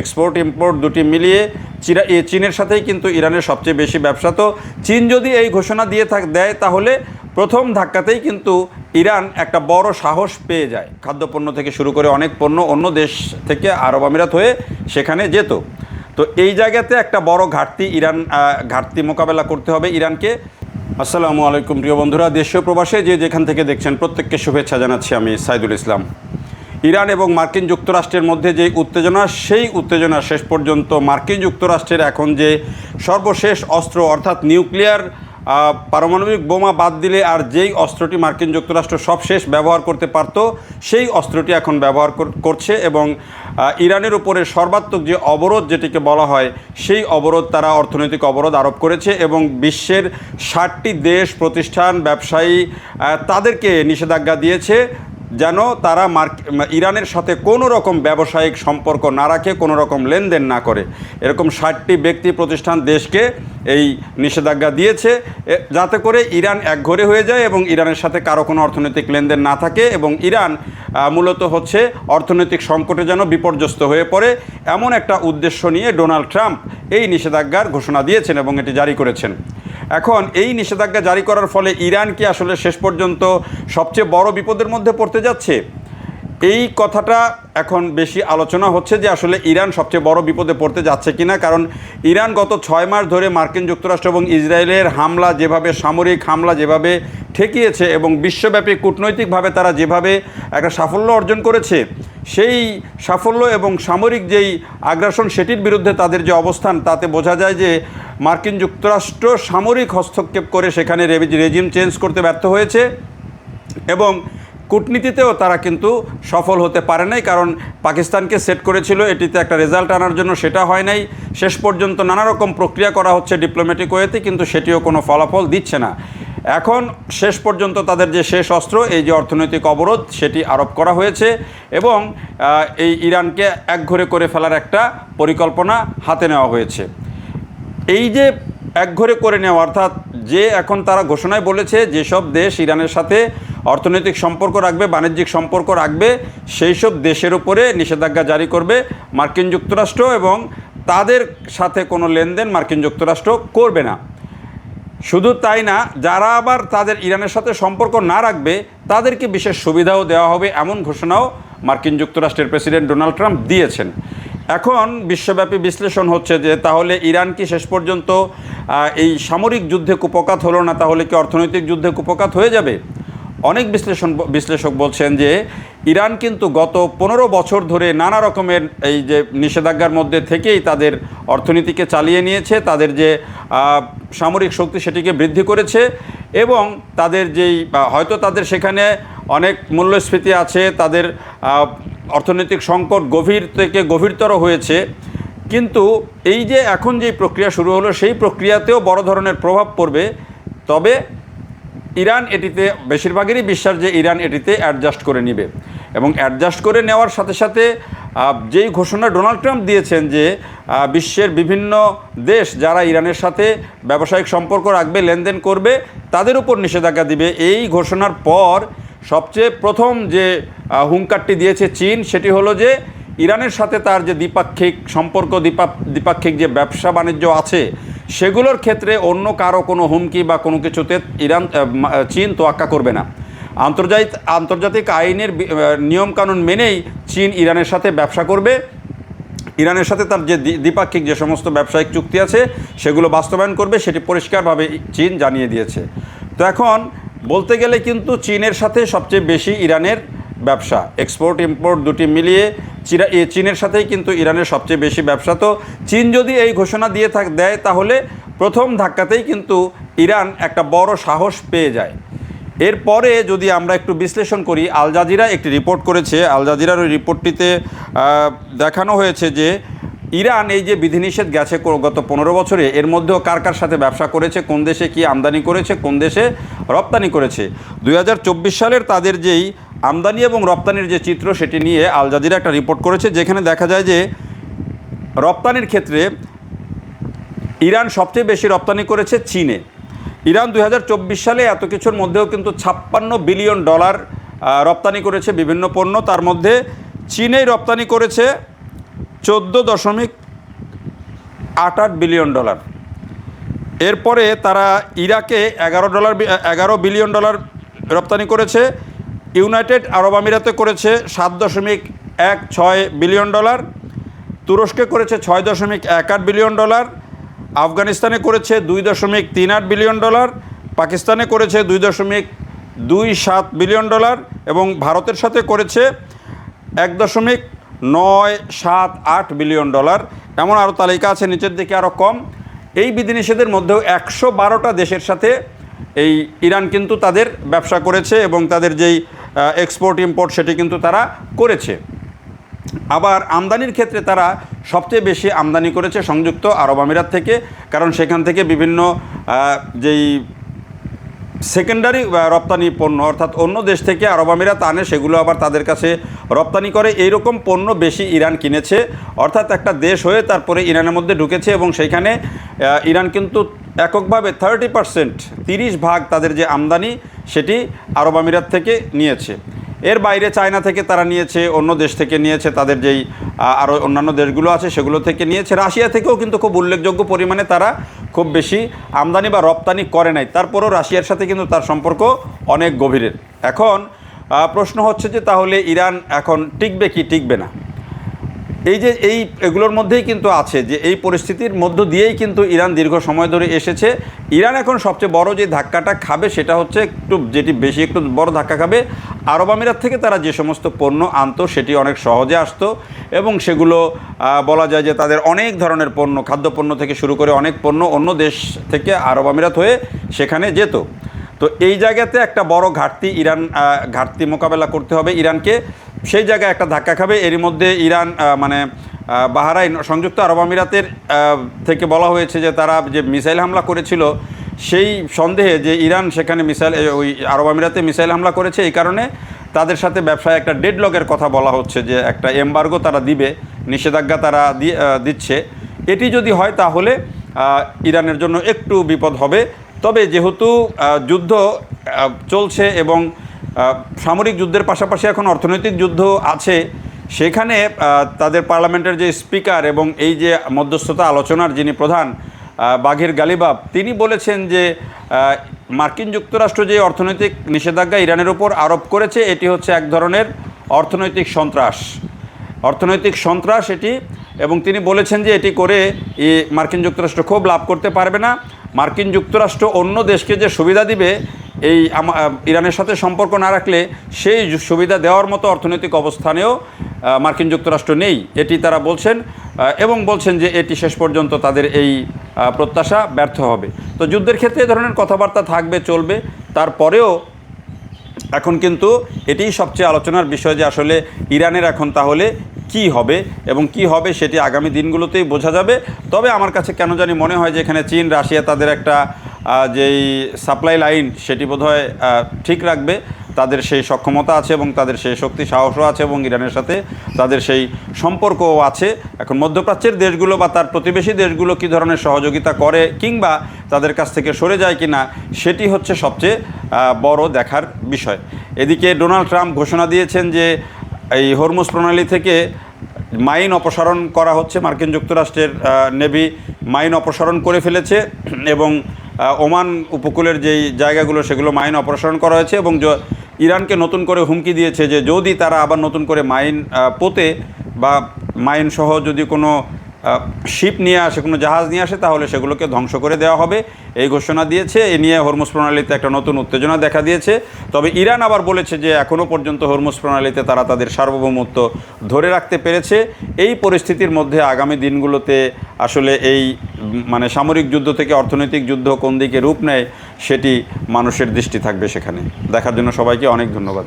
Export import দুটি মিলিয়ে চীনের সাথেই কিন্তু ইরানের সবচেয়ে বেশি ব্যবসা। তো চীন যদি এই ঘোষণা দেয় তাহলে প্রথম ধাক্কাতেই কিন্তু ইরান একটা বড় সাহস পেয়ে যায়। খাদ্যপণ্য থেকে শুরু করে অনেক পণ্য অন্য দেশ থেকে আরব আমিরাত হয়ে সেখানে যেত। তো এই জায়গাতে একটা বড় ঘাটতি মোকাবেলা করতে হবে ইরানকে। আসসালামু আলাইকুম প্রিয় বন্ধুরা, দেশীয় প্রবাসে যেখান থেকে দেখছেন প্রত্যেককে শুভেচ্ছা জানাচ্ছি আমি সাইদুল ইসলাম। ইরান এবং মার্কিন যুক্তরাষ্ট্রের মধ্যে যে উত্তেজনা, সেই উত্তেজনা শেষ পর্যন্ত মার্কিন যুক্তরাষ্ট্রের এখন যে সর্বশেষ অস্ত্র অর্থাৎ নিউক্লিয়ার পারমাণবিক বোমা বাদ দিলে আর যেই অস্ত্রটি মার্কিন যুক্তরাষ্ট্র সবশেষ ব্যবহার করতে পারত সেই অস্ত্রটি এখন ব্যবহার করছে এবং ইরানের উপরে সর্বাত্মক যে অবরোধ যেটিকে বলা হয় সেই অবরোধ তারা অর্থনৈতিক অবরোধ আরোপ করেছে এবং বিশ্বের 60টি দেশ প্রতিষ্ঠান ব্যবসায়ী তাদেরকে নিষেধাজ্ঞা দিয়েছে যেন তারা ইরানের সাথে কোনো রকম ব্যবসায়িক সম্পর্ক না রাখে, কোনো রকম লেনদেন না করে। এরকম 60টি ব্যক্তি প্রতিষ্ঠান দেশকে এই নিষেধাজ্ঞা দিয়েছে যাতে করে ইরান একঘরে হয়ে যায় এবং ইরানের সাথে কারো কোনো অর্থনৈতিক লেনদেন না থাকে এবং ইরান মূলত হচ্ছে অর্থনৈতিক সংকটে যেন বিপর্যস্ত হয়ে পড়ে, এমন একটা উদ্দেশ্য নিয়ে ডোনাল্ড ট্রাম্প এই নিষেধাজ্ঞার ঘোষণা দিয়েছেন এবং এটি জারি করেছেন। এখন এই নিষেধাজ্ঞা জারি করার ফলে ইরান কি আসলে শেষ পর্যন্ত সবচেয়ে বড় বিপদের মধ্যে পড়তে যাচ্ছে? এই কথাটা এখন বেশি আলোচনা হচ্ছে যে আসলে ইরান সবচেয়ে বড় বিপদে পড়তে যাচ্ছে কিনা। কারণ ইরান গত 6 মাস ধরে মার্কিন যুক্তরাষ্ট্র এবং ইসরায়েলের সামরিক হামলা যেভাবে ঠেকিয়েছে এবং বিশ্বব্যাপী কূটনৈতিকভাবে তারা যেভাবে একটা সাফল্য অর্জন করেছে, সেই সাফল্য এবং সামরিক যেই আগ্রাসন সেটির বিরুদ্ধে তাদের যে অবস্থান, তাতে বোঝা যায় যে মার্কিন যুক্তরাষ্ট্র সামরিক হস্তক্ষেপ করে সেখানে রেজিম চেঞ্জ করতে ব্যর্থ হয়েছে এবং কূটনীতিতেও তারা কিন্তু সফল হতে পারে নাই। কারণ পাকিস্তানকে সেট করেছিল এটিতে একটা রেজাল্ট আনার জন্য, সেটা হয় নাই। শেষ পর্যন্ত নানা রকম প্রক্রিয়া করা হচ্ছে ডিপ্লোম্যাটিক ওয়েতে, কিন্তু সেটিও কোনো ফলাফল দিচ্ছে না। এখন শেষ পর্যন্ত তাদের যে শেষ অস্ত্র, এই যে অর্থনৈতিক অবরোধ, সেটি আরোপ করা হয়েছে এবং এই ইরানকে একঘরে করে ফেলার একটা পরিকল্পনা হাতে নেওয়া হয়েছে। এই যে একঘরে করে নেওয়া অর্থাৎ যে এখন তারা ঘোষণায় বলেছে যেসব দেশ ইরানের সাথে অর্থনৈতিক সম্পর্ক রাখবে, বাণিজ্যিক সম্পর্ক রাখবে, সেই সব দেশের উপরে নিষেধাজ্ঞা জারি করবে মার্কিন যুক্তরাষ্ট্র এবং তাদের সাথে কোনো লেনদেন মার্কিন যুক্তরাষ্ট্র করবে না। শুধু তাই না, যারা আবার তাদের ইরানের সাথে সম্পর্ক না রাখবে তাদেরকে বিশেষ সুবিধাও দেওয়া হবে, এমন ঘোষণাও মার্কিন যুক্তরাষ্ট্রের প্রেসিডেন্ট ডোনাল্ড ট্রাম্প দিয়েছেন। এখন বিশ্বব্যাপী বিশ্লেষণ হচ্ছে যে তাহলে ইরান কি শেষ পর্যন্ত এই সামরিক যুদ্ধে কুপকাত হলো না, তাহলে কি অর্থনৈতিক যুদ্ধে কুপকাত হয়ে যাবে? অনেক বিশ্লেষক বলছেন যে ইরান কিন্তু গত 15 বছর ধরে নানা রকমের এই যে নিষেধাজ্ঞার মধ্যে থেকেই তাদের অর্থনীতিকে চালিয়ে নিয়েছে, তাদের যে সামরিক শক্তি সেটিকে বৃদ্ধি করেছে এবং তাদের হয়তো তাদের সেখানে অনেক মূল্যস্ফীতি আছে, তাদের অর্থনৈতিক সংকট গভীর থেকে গভীরতর হয়েছে, কিন্তু এই যে এখন যেই প্রক্রিয়া শুরু হলো সেই প্রক্রিয়াতেও বড় ধরনের প্রভাব পড়বে। তবে ইরান এটিতে বেশিরভাগেরই বিশ্বাস যে ইরান এটিতে অ্যাডজাস্ট করে নেবে এবং অ্যাডজাস্ট করে নেওয়ার সাথে সাথে যেই ঘোষণা ডোনাল্ড ট্রাম্প দিয়েছেন যে বিশ্বের বিভিন্ন দেশ যারা ইরানের সাথে ব্যবসায়িক সম্পর্ক রাখবে, লেনদেন করবে, তাদের উপর নিষেধাজ্ঞা দিবে, এই ঘোষণার পর সবচেয়ে প্রথম যে হুঙ্কারটি দিয়েছে চীন, সেটি হলো যে ইরানের সাথে তার যে দ্বিপাক্ষিক সম্পর্ক, দ্বিপাক্ষিক যে ব্যবসা বাণিজ্য আছে সেগুলোর ক্ষেত্রে অন্য কারো কোনো হুমকি বা কোনো কিছুতে চীন তোয়াক্কা করবে না। আন্তর্জাতিক আইনের নিয়মকানুন মেনেই চীন ইরানের সাথে ব্যবসা করবে। ইরানের সাথে তার যে দ্বিপাক্ষিক যে সমস্ত ব্যবসায়িক চুক্তি আছে সেগুলো বাস্তবায়ন করবে, সেটি পরিষ্কারভাবে চীন জানিয়ে দিয়েছে। তো এখন বলতে গেলে কিন্তু চীনের সাথে সবচেয়ে বেশি ইরানের ব্যবসা, এক্সপোর্ট ইম্পোর্ট দুটি মিলিয়ে চীনের সাথেই কিন্তু ইরানের সবচেয়ে বেশি ব্যবসা। তো চীন যদি এই ঘোষণা দেয় তাহলে প্রথম ধাক্কাতেই কিন্তু ইরান একটা বড় সাহস পেয়ে যায়। এরপরে যদি আমরা একটু বিশ্লেষণ করি, আল জাজিরা একটি রিপোর্ট করেছে, আল জাজিরার ওই রিপোর্টটিতে দেখানো হয়েছে যে ইরান এই যে বিধিনিষেধ গেছে গত 15 বছরে, এর মধ্যেও কার কার সাথে ব্যবসা করেছে, কোন দেশে কি আমদানি করেছে, কোন দেশে রপ্তানি করেছে। 2024 সালের তাদের যেই আমদানি এবং রপ্তানির যে চিত্র সেটি নিয়ে আল জাজিরা একটা রিপোর্ট করেছে, যেখানে দেখা যায় যে রপ্তানির ক্ষেত্রে ইরান সবচেয়ে বেশি রপ্তানি করেছে চীনে। ইরান 2024 সালে এত কিছুর মধ্যেও কিন্তু $56 বিলিয়ন রপ্তানি করেছে বিভিন্ন পণ্য, তার মধ্যে চীনেই রপ্তানি করেছে 14.88 বিলিয়ন ডলার। এরপরে তারা ইরাকে 11 বিলিয়ন ডলার রপ্তানি করেছে, ইউনাইটেড আরব আমিরাতে করেছে 7.16 বিলিয়ন ডলার, তুরস্কে করেছে 6.18 বিলিয়ন ডলার, আফগানিস্তানে করেছে 2.38 বিলিয়ন ডলার, পাকিস্তানে করেছে 2.27 বিলিয়ন ডলার এবং ভারতের সাথে করেছে 1.978 বিলিয়ন ডলার। এমন আরও তালিকা আছে নিচের দিকে আরও কম। এই বিধিনিষেধের মধ্যেও 112টা দেশের সাথে এই ইরান কিন্তু তাদের ব্যবসা করেছে এবং তাদের যেই এক্সপোর্ট ইম্পোর্ট সেটি কিন্তু তারা করেছে। আবার আমদানির ক্ষেত্রে তারা সবচেয়ে বেশি আমদানি করেছে সংযুক্ত আরব আমিরাত থেকে, কারণ সেখান থেকে বিভিন্ন যেই সেকেন্ডারি রপ্তানি পণ্য অর্থাৎ অন্য দেশ থেকে আরব আমিরাত আনে সেগুলো আবার তাদের কাছে রপ্তানি করে, এইরকম পণ্য বেশি ইরান কিনেছে। অর্থাৎ একটা দেশ হয়ে তারপরে ইরানের মধ্যে ঢুকেছে এবং সেইখানে ইরান কিন্তু এককভাবে 30% তাদের যে আমদানি সেটি আরব আমিরাত থেকে নিয়েছে। এর বাইরে চায়না থেকে তারা নিয়েছে, অন্য দেশ থেকে নিয়েছে, তাদের যেই আরও অন্যান্য দেশগুলো আছে সেগুলো থেকে নিয়েছে। রাশিয়া থেকেও কিন্তু খুব উল্লেখযোগ্য পরিমাণে তারা খুব বেশি আমদানি বা রপ্তানি করে নাই, তারপরও রাশিয়ার সাথে কিন্তু তার সম্পর্ক অনেক গভীরের। এখন প্রশ্ন হচ্ছে যে তাহলে ইরান এখন টিকবে কি টিকবে না। এগুলোর মধ্যেই কিন্তু আছে যে এই পরিস্থিতির মধ্য দিয়েই কিন্তু ইরান দীর্ঘ সময় ধরে এসেছে। ইরান এখন সবচেয়ে বড় যে ধাক্কাটা খাবে সেটা হচ্ছে একটু বড় ধাক্কা খাবে আরব আমিরাত থেকে। তারা যে সমস্ত পণ্য আনতো সেটি অনেক সহজে আসতো এবং সেগুলো বলা যায় যে তাদের অনেক ধরনের পণ্য, খাদ্যপণ্য থেকে শুরু করে অনেক পণ্য অন্য দেশ থেকে আরব আমিরাত হয়ে সেখানে যেত। তো এই জায়গাতে একটা বড় ঘাটতি মোকাবেলা করতে হবে ইরানকে, সেই জায়গায় একটা ধাক্কা খাবে। এরই মধ্যে ইরান বাহরাইন সংযুক্ত আরব আমিরাতের থেকে বলা হয়েছে যে তারা যে মিসাইল হামলা করেছিল সেই সন্দেহে যে ইরান সেখানে ওই আরব আমিরাতে মিসাইল হামলা করেছে, এই কারণে তাদের সাথে ব্যবসায় একটা ডেডলকের কথা বলা হচ্ছে যে একটা এমবার্গো তারা দিবে, নিষেধাজ্ঞা তারা দিচ্ছে। এটি যদি হয় তাহলে ইরানের জন্য একটু বিপদ হবে। তবে যেহেতু যুদ্ধ চলছে এবং সামরিক যুদ্ধের পাশাপাশি এখন অর্থনৈতিক যুদ্ধ আছে, সেখানে তাদের পার্লামেন্টের যে স্পিকার এবং এই যে মধ্যস্থতা আলোচনার যিনি প্রধান বাঘের গালিবাব, তিনি বলেছেন যে মার্কিন যুক্তরাষ্ট্র যে অর্থনৈতিক নিষেধাজ্ঞা ইরানের উপর আরোপ করেছে এটি হচ্ছে এক ধরনের অর্থনৈতিক সন্ত্রাস এটি, এবং তিনি বলেছেন যে এটি করে মার্কিন যুক্তরাষ্ট্র খুব লাভ করতে পারবে না। মার্কিন যুক্তরাষ্ট্র অন্য দেশকে যে সুবিধা দিবে এই ইরানের সাথে সম্পর্ক না রাখলে সেই সুবিধা দেওয়ার মতো অর্থনৈতিক অবস্থানেও মার্কিন যুক্তরাষ্ট্র নেই, এটি তারা বলছেন এবং বলছেন যে এটি শেষ পর্যন্ত তাদের এই প্রত্যাশা ব্যর্থ হবে। তো যুদ্ধের ক্ষেত্রে এই ধরনের কথাবার্তা থাকবে, চলবে। তারপরেও এখন কিন্তু এটিই সবচেয়ে আলোচনার বিষয় যে আসলে ইরানের এখন তাহলে কি হবে এবং কি হবে সেটি আগামী দিনগুলোতেই বোঝা যাবে। তবে আমার কাছে কেন জানি মনে হয় যে এখানে চীন রাশিয়া তাদের একটা যেই সাপ্লাই লাইন সেটি বোধহয় ঠিক রাখবে, তাদের সেই সক্ষমতা আছে এবং তাদের সেই শক্তি সাহসও আছে এবং ইরানের সাথে তাদের সেই সম্পর্কও আছে। এখন মধ্যপ্রাচ্যের দেশগুলো বা তার প্রতিবেশী দেশগুলো কী ধরনের সহযোগিতা করে কিংবা তাদের কাছ থেকে সরে যায় কি না সেটি হচ্ছে সবচেয়ে বড় দেখার বিষয়। এদিকে ডোনাল্ড ট্রাম্প ঘোষণা দিয়েছেন যে এই হরমুজ প্রণালী থেকে মাইন অপসারণ করা হচ্ছে। মার্কিন যুক্তরাষ্ট্রের নেভি মাইন অপসারণ করে ফেলেছে এবং ওমান উপকূলের যেই জায়গাগুলো সেগুলো মাইন অপসারণ করা হয়েছে এবং ইরানকে নতুন করে হুমকি দিয়েছে যে যদি তারা আবার নতুন করে মাইন পোতে বা মাইন সহ যদি কোনো শিপ নিয়ে আসে, কোনো জাহাজ নিয়ে আসে, তাহলে সেগুলোকে ধ্বংস করে দেওয়া হবে, এই ঘোষণা দিয়েছে। এ নিয়ে হরমুজ প্রণালীতে একটা নতুন উত্তেজনা দেখা দিয়েছে। তবে ইরান আবার বলেছে যে এখনও পর্যন্ত হরমুজ প্রণালীতে তারা তাদের সার্বভৌমত্ব ধরে রাখতে পেরেছে। এই পরিস্থিতির মধ্যে আগামী দিনগুলোতে আসলে এই সামরিক যুদ্ধ থেকে অর্থনৈতিক যুদ্ধ কোন দিকে রূপ নেয় সেটি মানুষের দৃষ্টি থাকবে সেখানে। দেখার জন্য সবাইকে অনেক ধন্যবাদ।